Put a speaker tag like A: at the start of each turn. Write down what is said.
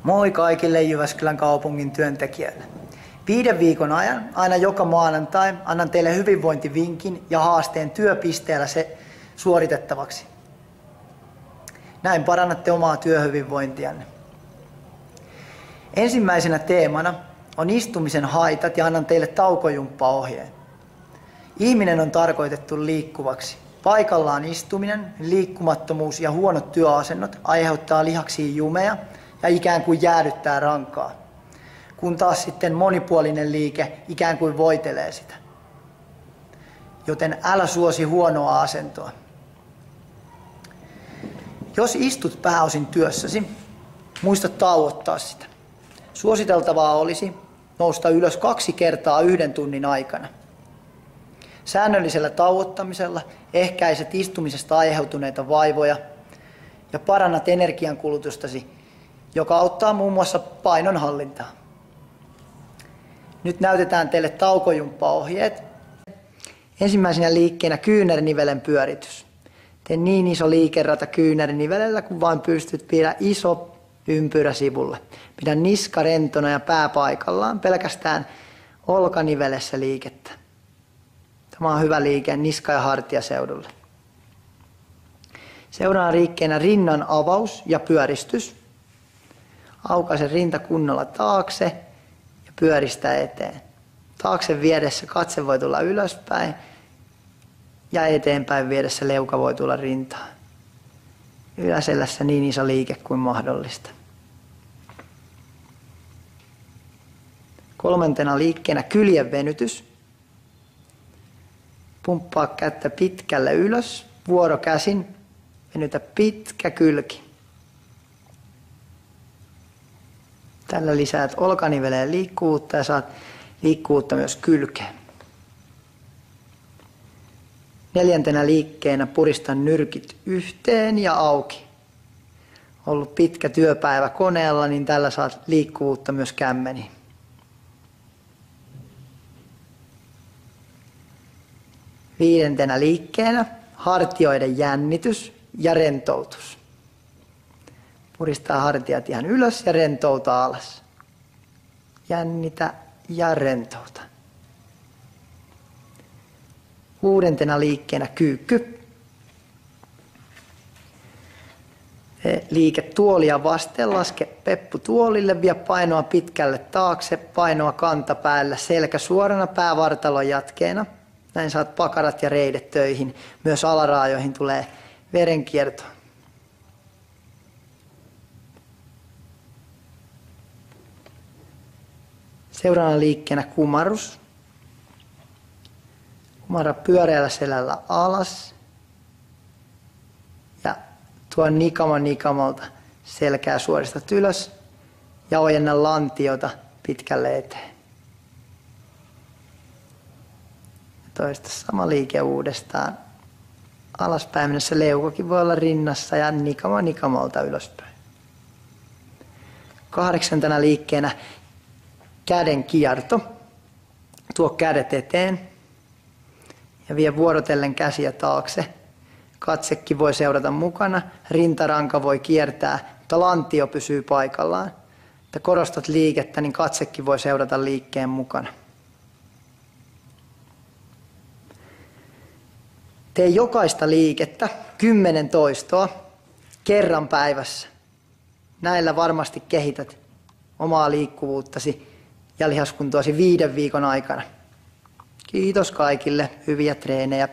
A: Moi kaikille Jyväskylän kaupungin työntekijöille. 5 viikon ajan, aina joka maanantai, annan teille hyvinvointivinkin ja haasteen työpisteellä se suoritettavaksi. Näin parannatte omaa työhyvinvointianne. Ensimmäisenä teemana on istumisen haitat ja annan teille taukojumppaohjeen. Ihminen on tarkoitettu liikkuvaksi. Paikallaan istuminen, liikkumattomuus ja huonot työasennot aiheuttaa lihaksiin jumeja ja ikään kuin jäädyttää rankaa, kun taas sitten monipuolinen liike ikään kuin voitelee sitä. Joten älä suosi huonoa asentoa. Jos istut pääosin työssäsi, muista tauottaa sitä. Suositeltavaa olisi nousta ylös 2 kertaa 1 tunnin aikana. Säännöllisellä tauottamisella ehkäiset istumisesta aiheutuneita vaivoja ja parannat energiankulutustasi, joka auttaa muun muassa painonhallintaa. Nyt näytetään teille taukojumppaohjeet. Ensimmäisenä liikkeenä kyynärnivelen pyöritys. Tee niin iso liikerata kyynärnivelellä, kun vain pystyt. Pidä iso ympyrä sivulle. Pidä niska rentona ja pää paikallaan. Pelkästään olkanivelessä liikettä. Tämä on hyvä liike niska- ja hartiaseudulle. Seuraavana liikkeenä rinnan avaus ja pyöristys. Aukaise rinta kunnolla taakse ja pyöristä eteen. Taakse viedessä katse voi tulla ylöspäin ja eteenpäin viedessä leuka voi tulla rintaan. Yläsellässä niin iso liike kuin mahdollista. 3. liikkeenä kyljen venytys. Pumppaa kättä pitkälle ylös, vuorokäsin, venytä pitkä kylki. Tällä lisäät olkaniveleen liikkuvuutta ja saat liikkuvuutta myös kylkeen. 4. liikkeenä purista nyrkit yhteen ja auki. Ollut pitkä työpäivä koneella, niin tällä saat liikkuvuutta myös kämmeniin. 5. liikkeenä hartioiden jännitys ja rentoutus. Puristaa hartiat ihan ylös ja rentouta alas. Jännitä ja rentouta. 6. liikkeenä kyykky. Liike tuolia vasten, laske peppu tuolille, vie painoa pitkälle taakse, painoa kantapäällä, selkä suorana, päävartalon jatkeena. Näin saat pakarat ja reidet töihin. Myös alaraajoihin tulee verenkierto. Seuraavana liikkeenä kumarrus. Kumarra pyöreällä selällä alas. Ja tuo nikamalta selkää suoristat ylös. Ja ojenna lantiota pitkälle eteen. Toista sama liike uudestaan. Alaspäin mennessä leukakin voi olla rinnassa ja nikamalta ylöspäin. 8. liikkeenä käden kierto. Tuo kädet eteen ja vie vuorotellen käsiä taakse. Katsekin voi seurata mukana. Rintaranka voi kiertää, mutta lantio pysyy paikallaan. Että korostat liikettä, niin katsekin voi seurata liikkeen mukana. Tee jokaista liikettä 10 toistoa kerran päivässä. Näillä varmasti kehität omaa liikkuvuuttasi ja lihaskuntoasi 5 viikon aikana. Kiitos kaikille, hyviä treenejä.